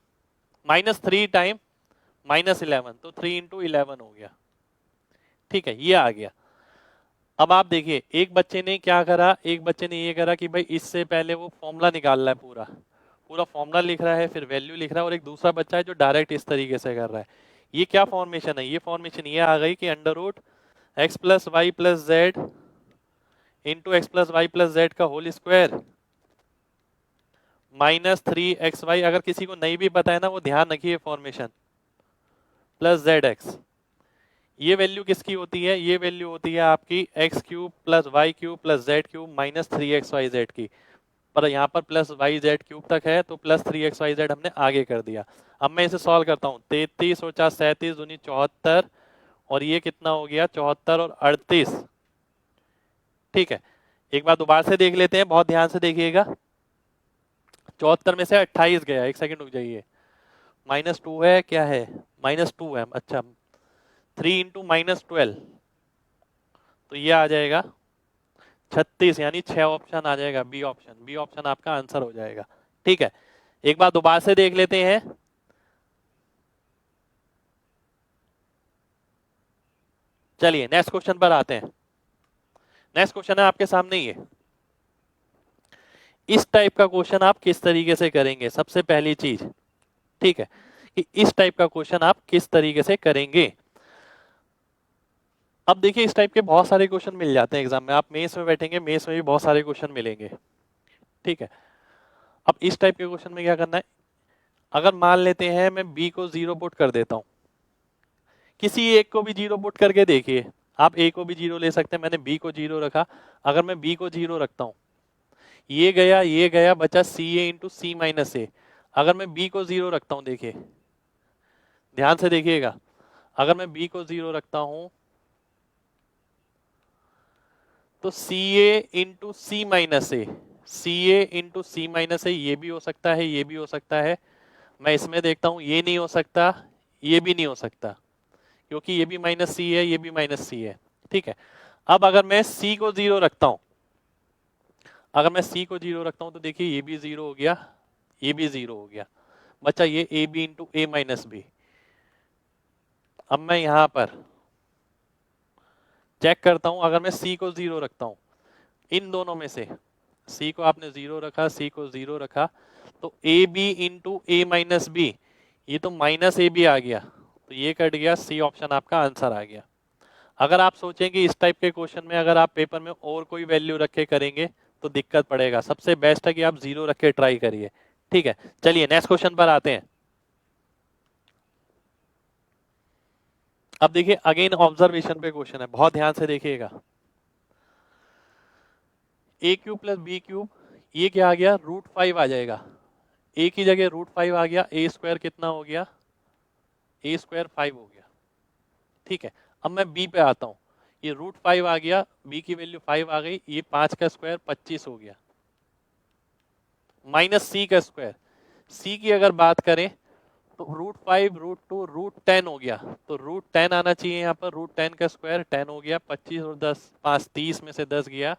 -3 time -11, तो 3 into 11 हो गया। ठीक है, ये आ गया। अब आप देखिए एक बच्चे ने क्या करा, एक बच्चे ने ये करा कि भाई इससे पहले वो फॉर्मूला निकाल रहा है, पूरा पूरा फॉर्मूला लिख रहा है, फिर वैल्यू लिख रहा है, और एक दूसरा बच्चा है जो डायरेक्ट इस तरीके से कर रहा है। ये क्या फॉर्मेशन है, ये फॉर्मेशन ये आ गई कि under root x plus Y plus Z into x plus Y plus Z का होल स्क्वायर -3xy, अगर किसी को नहीं भी पता है ना वो ध्यान रखिए फॉर्मेशन, प्लस जेड एक्स। ये वैल्यू किसकी होती है, ये वैल्यू होती है आपकी x cube plus Y cube plus Z cube -3xyz की, पर यहाँ पर प्लस वाई जेड क्यूब तक है तो प्लस 3xyz हमने आगे कर दिया। अब मैं इसे सॉल्व करता हूँ, 33 और 4 37 दूनी 74, और ये कितना हो गया 74 और 38। ठीक है, एक बार दोबारा से देख लेते हैं, बहुत ध्यान से देखिएगा। 74 में से 28 गया, एक सेकंड रुक जाइए, -2 है, क्या है -2 है, अच्छा 3 इंटू -12, तो ये आ जाएगा 36, यानी 6 ऑप्शन आ जाएगा, बी ऑप्शन, बी ऑप्शन आपका आंसर हो जाएगा। ठीक है, एक बार दोबारा से देख लेते हैं। चलिए नेक्स्ट क्वेश्चन पर आते हैं। नेक्स्ट क्वेश्चन है आपके सामने ही है। इस टाइप का क्वेश्चन आप किस तरीके से करेंगे, सबसे पहली चीज, ठीक है, कि इस टाइप का क्वेश्चन आप किस तरीके से करेंगे। अब देखिए इस टाइप के बहुत सारे क्वेश्चन मिल जाते हैं एग्जाम में, आप मेंस में बैठेंगे, मेंस में भी बहुत सारे क्वेश्चन मिलेंगे। ठीक है, अब इस टाइप के क्वेश्चन में क्या करना है, अगर मान लेते हैं मैं बी को 0 पुट कर देता हूं, किसी एक को भी 0 पुट करके देखिए, आप ए को भी 0 ले सकते हैं, मैंने बी को 0 रखा। अगर मैं बी को 0 रखता हूं, ये गया, बचा सी ए इंटू सी माइनस ए। अगर मैं बी को 0 रखता हूं, देखिए ध्यान से देखिएगा, अगर मैं बी को 0 रखता हूं तो सी ए इंटू सी माइनस ए, सी ए इंटू सी माइनस ए, ये भी हो सकता है, ये भी हो सकता है। मैं इसमें देखता हूं, ये नहीं हो सकता, ये भी नहीं हो सकता, क्योंकि ये भी माइनस सी है, ये भी माइनस सी है। ठीक है, अब अगर मैं सी को 0 रखता हूं, अगर मैं सी को 0 रखता हूं तो देखिए ये भी 0 हो गया, ये भी 0 हो गया, बचा ये a b into a minus b. अब मैं यहां पर चेक करता हूं, अगर मैं सी को 0 रखता हूं, इन दोनों में से सी को आपने 0 रखा, सी को 0 रखा, तो a b into a minus b, ये तो माइनस ए बी आ गया, तो ये कट गया, सी ऑप्शन आपका आंसर आ गया। अगर आप सोचें कि इस टाइप के क्वेश्चन में अगर आप पेपर में और कोई वैल्यू रख के करेंगे तो दिक्कत पड़ेगा, सबसे बेस्ट है कि आप 0 रख के ट्राई करिए। ठीक है, चलिए नेक्स्ट क्वेश्चन पर आते हैं। अब देखिए अगेन ऑब्जर्वेशन पे क्वेश्चन है, बहुत ध्यान से देखिएगा। A cube plus B cube, ये क्या आ गया √5 आ जाएगा, ए की जगह √5 आ गया, ए स्क्वायर कितना हो गया, ए स्क्वायर 5 हो गया। ठीक है, अब मैं बी पे आता हूं, ये √5 आ गया, बी की वैल्यू 5 आ गई, ये 5 का स्क्वायर 25 हो गया, माइनस सी का स्क्वायर, सी की अगर बात करें तो √5 √2 √10 हो गया, तो √10 आना चाहिए यहाँ पर, √10 का स्क्वायर 10 हो गया, 25 और 10 5 30 में से 10 गया,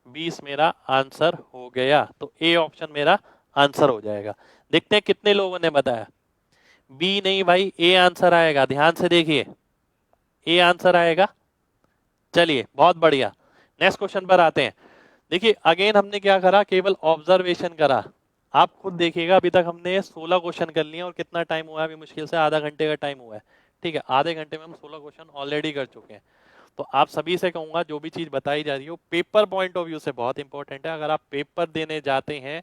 20 मेरा आंसर हो गया। तो ए ऑप्शन मेरा आंसर हो जाएगा। देखते हैं कितने लोगों ने बताया। बी नहीं भाई, ए आंसर आएगा, ध्यान से देखिए, ए आंसर आएगा। चलिए बहुत बढ़िया, नेक्स्ट क्वेश्चन पर आते हैं। देखिए अगेन हमने क्या करा, केवल ऑब्जर्वेशन करा। आप खुद देखिएगा, अभी तक हमने 16 क्वेश्चन कर लिए और कितना टाइम हुआ है, अभी मुश्किल से आधा घंटे का टाइम हुआ है। ठीक है, आधे घंटे में हम 16 क्वेश्चन ऑलरेडी कर चुके हैं। तो आप सभी से कहूंगा जो भी चीज बताई जा रही हो पेपर पॉइंट ऑफ व्यू से बहुत इंपॉर्टेंट है। अगर आप पेपर देने जाते हैं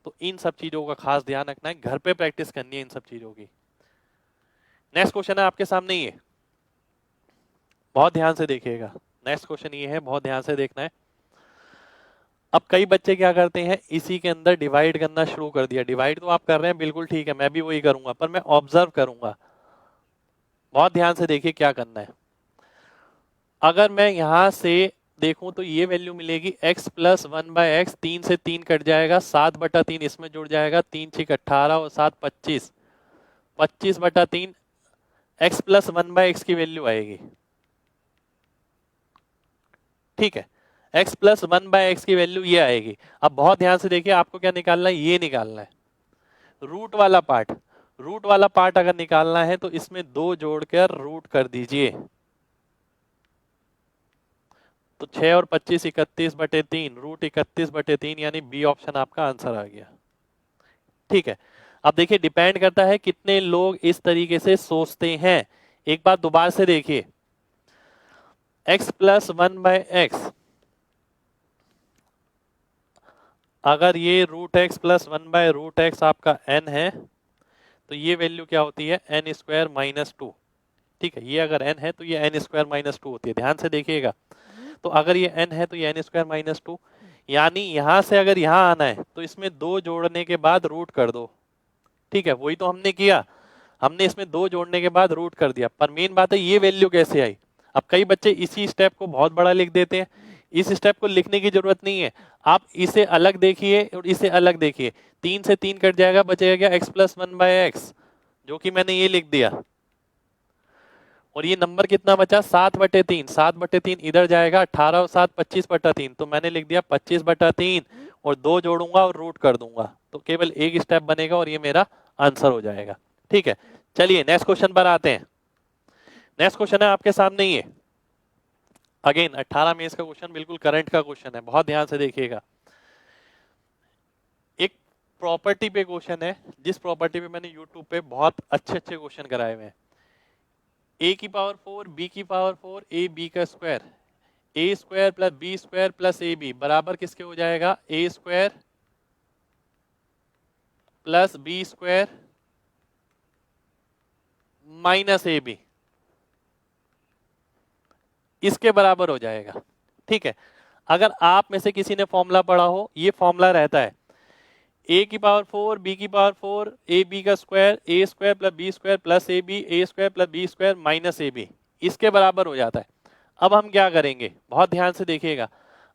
तो इन सब चीजों का खास ध्यान रखना है, घर पे प्रैक्टिस करनी है इन सब चीजों की। नेक्स्ट क्वेश्चन है आपके सामने, ये बहुत ध्यान से देखिएगा। नेक्स्ट क्वेश्चन ये है, बहुत ध्यान से देखना है। अब कई बच्चे क्या करते हैं, इसी के अंदर डिवाइड करना शुरू कर दिया। डिवाइड तो आप कर रहे हैं, बिल्कुल ठीक है, मैं भी वही करूंगा, पर मैं ऑब्जर्व करूंगा। बहुत ध्यान से देखिए क्या करना है। अगर मैं यहां से देखूं तो ये वैल्यू मिलेगी x प्लस 1/x, 3 से 3 कट जाएगा, 7/3 इसमें जुड़ जाएगा, 3 6 18 और 7 25, 25/3 x प्लस 1/x की वैल्यू आएगी। ठीक है, x प्लस 1/x की वैल्यू ये आएगी। अब बहुत ध्यान से देखिए, आपको क्या निकालना है, ये निकालना है रूट वाला पार्ट। रूट वाला पार्ट अगर निकालना है तो इसमें 2 जोड़कर रूट कर दीजिए। तो 6 और 25 31/3, रूट 31/3, यानी बी ऑप्शन आपका आंसर आ गया। ठीक है, अब देखिए डिपेंड करता है कितने लोग इस तरीके से सोचते हैं। एक बात दोबारा से देखिए, x प्लस 1/x, अगर ये रूट एक्स प्लस 1/√x आपका n है तो ये वैल्यू क्या होती है, n² - 2। ठीक है, ये अगर n है तो ये n² - 2 होती है, ध्यान से देखिएगा। तो अगर ये n है तो ये n² - 2, यानी यहां से अगर यहां आना है तो इसमें 2 जोड़ने के बाद रूट कर दो। ठीक है, वही तो हमने किया, हमने इसमें 2 जोड़ने के बाद रूट कर दिया। पर मेन बात है ये वैल्यू कैसे आई। अब कई बच्चे इसी स्टेप को बहुत बड़ा लिख देते हैं, इस स्टेप को लिखने की जरूरत नहीं है। आप इसे अलग देखिए और इसे अलग देखिए, 3 से 3 कट जाएगा, बचेगा क्या, x प्लस 1/x, जो कि मैंने ये लिख दिया। और ये नंबर कितना बचा, 7/3, 7/3 इधर जाएगा, 18 और 7 25/3, तो मैंने लिख दिया 25/3 और 2 जोड़ूंगा और रूट कर दूंगा, तो केवल एक स्टेप बनेगा और ये मेरा आंसर हो जाएगा। ठीक है, चलिए नेक्स्ट क्वेश्चन पर आते हैं। नेक्स्ट क्वेश्चन है आपके सामने, ये अगेन 18 में इसका क्वेश्चन बिल्कुल करंट का क्वेश्चन है, बहुत ध्यान से देखिएगा। एक प्रॉपर्टी पे क्वेश्चन है, जिस प्रॉपर्टी पे मैंने यूट्यूब पे बहुत अच्छे अच्छे क्वेश्चन कराए हुए हैं। a⁴ b⁴ ab² a² plus b² plus ab बराबर किसके हो जाएगा, a² plus b² minus ab, इसके बराबर हो जाएगा। ठीक है, अगर आप में से किसी ने फॉर्मूला पढ़ा हो, ये फॉर्मूला रहता है a⁴ b⁴ ab² a² plus b² plus ab a² plus b² minus ab, इसके बराबर हो जाता है। अब हम क्या करेंगे, बहुत ध्यान से देखिएगा।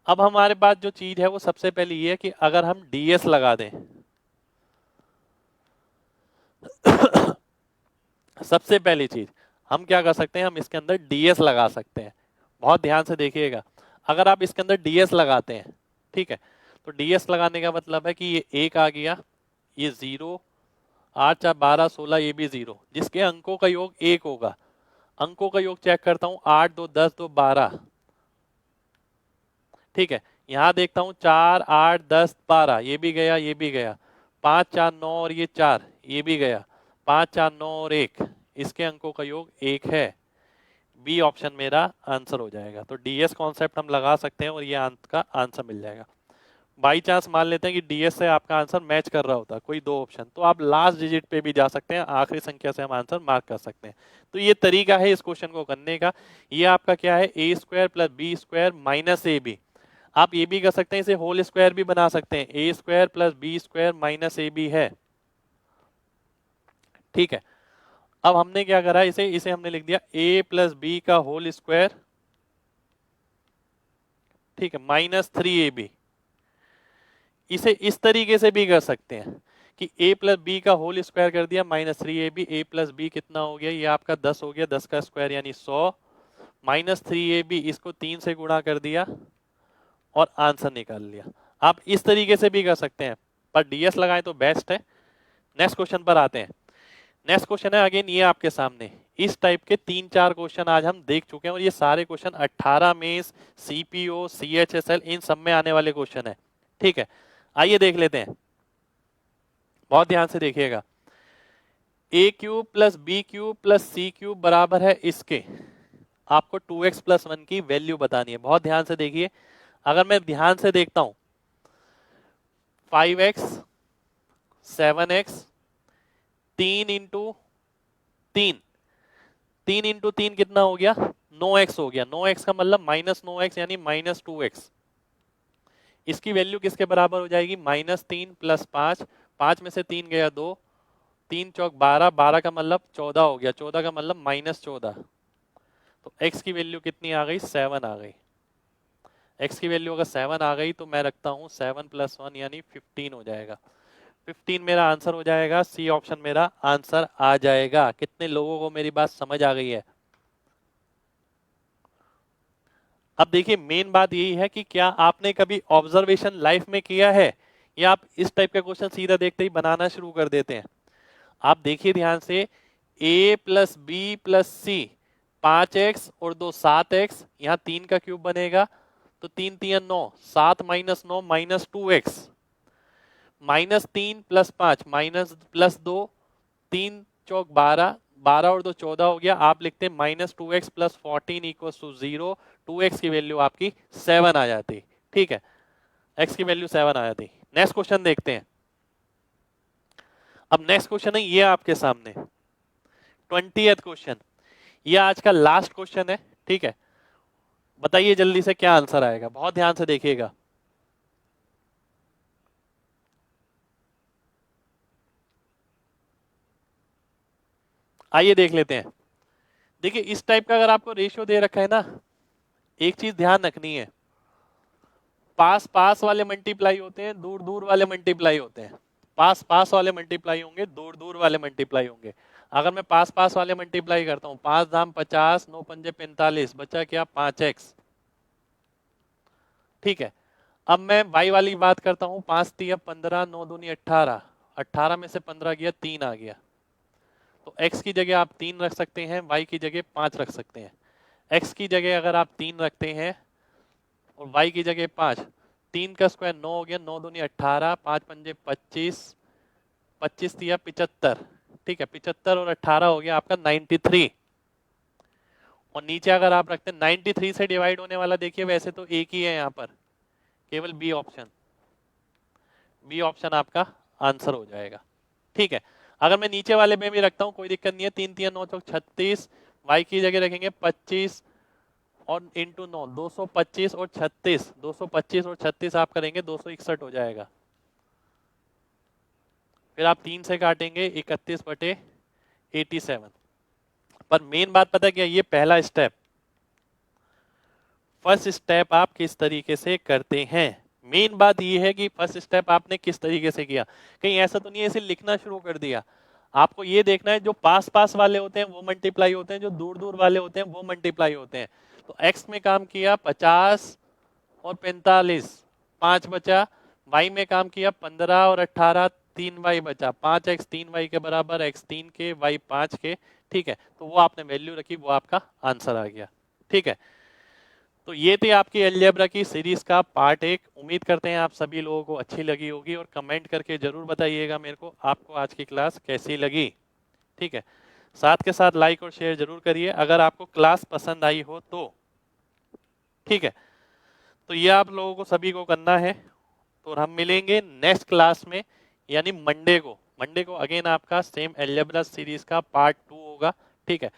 अब हमारे पास जो चीज है वो सबसे पहले ये है कि अगर हम ds लगा दें सबसे पहली चीज हम क्या कर सकते हैं, हम इसके अंदर ds लगा सकते हैं। बहुत ध्यान से देखिएगा, अगर आप इसके अंदर ds लगाते हैं, ठीक है, तो ds लगाने का मतलब है कि ये 1 आ गया, ये 0, 8 4 12 16, ये भी 0, जिसके अंकों का योग 1 होगा। अंकों का योग चेक करता हूं, 8 2 10 2 12। ठीक है, यहां देखता हूं 4 8 10 12, ये भी गया, ये भी गया, 5 4 9 और ये 4, ये भी गया, 5 4 9 और 1, इसके अंकों का योग 1 है। बी ऑप्शन मेरा आंसर हो जाएगा। तो डीएस कॉन्सेप्ट हम लगा सकते हैं और ये अंक का आंसर मिल जाएगा। बाई चांस मान लेते हैं कि डीएस से आपका आंसर मैच कर रहा होता है कोई 2 ऑप्शन, तो आप लास्ट डिजिट पे भी जा सकते हैं, आखिरी संख्या से हम आंसर मार्क कर सकते हैं। तो ये तरीका है इस क्वेश्चन को करने का। ये आपका क्या है, a² plus b² minus ab। आप ये भी कर सकते हैं, इसे होल स्क्वायर भी बना सकते हैं, a² plus b² minus ab है। ठीक है, अब हमने क्या करा, इसे हमने लिख दिया a प्लस b का होल स्क्वायर, ठीक है, माइनस 3ab। इसे इस तरीके से भी कर सकते हैं कि a प्लस बी का होल स्क्वायर कर दिया minus 3ab, a plus B कितना हो गया, ये आपका 10 हो गया, 10 का स्क्वायर यानी 100, माइनस 3ab, इसको 3 से गुणा कर दिया और आंसर निकाल लिया। आप इस तरीके से भी कर सकते हैं, पर डीएस लगाएं तो बेस्ट है। नेक्स्ट क्वेश्चन पर आते हैं। नेक्स्ट क्वेश्चन है अगेन ये आपके सामने, इस टाइप के 3-4 क्वेश्चन आज हम देख चुके हैं और ये सारे क्वेश्चन 18 में सीपीओ सीएचएसएल इन सब में आने वाले क्वेश्चन है। ठीक है, आइए देख लेते हैं, बहुत ध्यान से देखिएगा। A cube plus B cube plus C cube बराबर है इसके, आपको 2x प्लस 1 की वैल्यू बतानी है। बहुत ध्यान से देखिए, अगर मैं ध्यान से देखता हूं 5x 7x 3 इंटू 3 कितना हो गया, 9x हो गया। 9x का मतलब -9x यानी -2x। इसकी वैल्यू किसके बराबर हो जाएगी, -3 प्लस 5, 5 में से 3 गया 2, 3 चौक 12, 12 का मतलब 14 हो गया, 14 का मतलब -14। तो x की वैल्यू कितनी आ गई, 7 आ गई। x की वैल्यू अगर 7 आ गई तो मैं रखता हूं 7 प्लस 1 यानी 15 हो जाएगा। 15 मेरा आंसर हो जाएगा, सी ऑप्शन मेरा आंसर आ जाएगा। कितने लोगों को मेरी बात समझ आ गई है? अब देखिए मेन बात यही है कि क्या आपने कभी ऑब्जर्वेशन लाइफ में किया है, या आप इस टाइप का क्वेश्चन सीधा देखते ही बनाना शुरू कर देते हैं? आप देखिए ध्यान से, a plus B plus c 5x और 2 7x, यहाँ 3 का क्यूब बनेगा तो 3 3 9, 7 minus 9 -2x, -3 plus 5 minus plus 2, 3 चौक 12, 12 और 2 14 हो गया। आप लिखते हैं -2x plus 14 equals to 0। 2x की वैल्यू आपकी 7 आ जाती। ठीक है, x की वैल्यू 7 आ जाती। नेक्स्ट क्वेश्चन देखते हैं। अब नेक्स्ट क्वेश्चन है ये आपके सामने 20th क्वेश्चन, ये आज का लास्ट क्वेश्चन है। ठीक है, बताइए जल्दी से क्या आंसर आएगा, बहुत ध्यान से देखिएगा। आइए देख लेते हैं। देखिए इस टाइप का अगर आपको रेशियो दे रखा है ना, एक चीज ध्यान रखनी है, पास पास वाले मल्टीप्लाई होते हैं, दूर दूर वाले मल्टीप्लाई होते हैं। पास पास वाले मल्टीप्लाई होंगे, दूर दूर वाले मल्टीप्लाई होंगे। अगर मैं पास पास वाले मल्टीप्लाई करता हूं, 5 दाम 50, 9 पंजे 45, बचा क्या 5x। ठीक है, अब मैं y वाली बात करता हूं, 5 3 15, 9 दूनी 18, 18 में से 15 गया 3 आ गया। तो x की जगह आप 3 रख सकते हैं, y की जगह 5 रख सकते हैं। x की जगह अगर आप 3 रखते हैं और y की जगह 5, 3 का स्क्वायर 9 हो गया, 9 दूनी 18, 5 पंजे 25, 25 दिया 75। ठीक है, 75 और 18 हो गया आपका 93। और नीचे अगर आप रखते हैं 93 से डिवाइड होने वाला, देखिए वैसे तो एक ही है यहाँ पर, केवल बी ऑप्शन। बी ऑप्शन आपका आंसर हो जाएगा। ठीक है, अगर मैं नीचे वाले में भी रखता हूँ कोई दिक्कत नहीं है, 3 3 9 चौक 36, y की जगह रखेंगे 25 और इंटू 9, 225 और 36, 225 और 36 आप करेंगे 261 हो जाएगा। फिर आप 3 से काटेंगे 31/87। पर मेन बात पता क्या, ये पहला स्टेप, फर्स्ट स्टेप आप किस तरीके से करते हैं। मेन बात ये है कि फर्स्ट स्टेप आपने किस तरीके से किया। कहीं ऐसा तो नहीं है इसे लिखना शुरू कर दिया। आपको ये देखना है जो पास पास वाले होते हैं वो मल्टीप्लाई होते हैं, जो दूर दूर वाले होते हैं वो मल्टीप्लाई होते हैं। तो x में काम किया 50 और 45, 5 बचा। y में काम किया 15 और 18, 3y बचा। 5x 3y के बराबर, x 3 के y 5 के। ठीक है, तो वो आपने वैल्यू रखी, वो आपका आंसर आ गया। ठीक है, तो ये थी आपकी अलजेब्रा की सीरीज का पार्ट 1। उम्मीद करते हैं आप सभी लोगों को अच्छी लगी होगी, और कमेंट करके जरूर बताइएगा मेरे को आपको आज की क्लास कैसी लगी। ठीक है, साथ के साथ लाइक और शेयर जरूर करिए अगर आपको क्लास पसंद आई हो तो। ठीक है, तो ये आप लोगों को सभी को करना है। तो हम मिलेंगे नेक्स्ट क्लास में, यानी मंडे को। मंडे को अगेन आपका सेम अलजेब्रा सीरीज का पार्ट 2 होगा। ठीक है,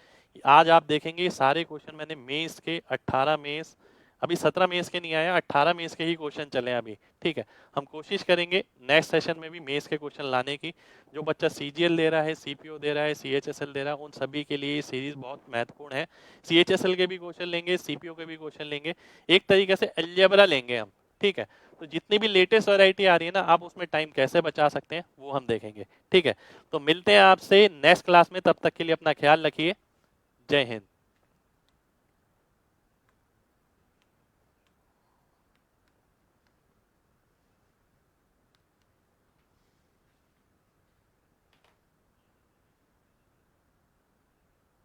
आज आप देखेंगे ये सारे क्वेश्चन मैंने मेंस के 18 मेंस, अभी 17 मेंस के नहीं आया, 18 मेंस के ही क्वेश्चन चले हैं अभी। ठीक है, हम कोशिश करेंगे नेक्स्ट सेशन में भी मेंस के क्वेश्चन लाने की। जो बच्चा सीजीएल दे रहा है, सीपीओ दे रहा है, सीएचएसएल दे रहा है, उन सभी के लिए ये सीरीज बहुत महत्वपूर्ण है। सीएचएसएल के भी क्वेश्चन लेंगे, सीपीओ के भी क्वेश्चन लेंगे, एक तरीके से अलजेब्रा लेंगे हम। ठीक है, तो जितनी भी लेटेस्ट वैरायटी आ रही है ना, आप उसमें टाइम कैसे बचा सकते हैं वो हम देखेंगे। ठीक है, तो मिलते हैं आपसे नेक्स्ट क्लास में, तब तक के लिए अपना ख्याल रखिए। जय हिंद।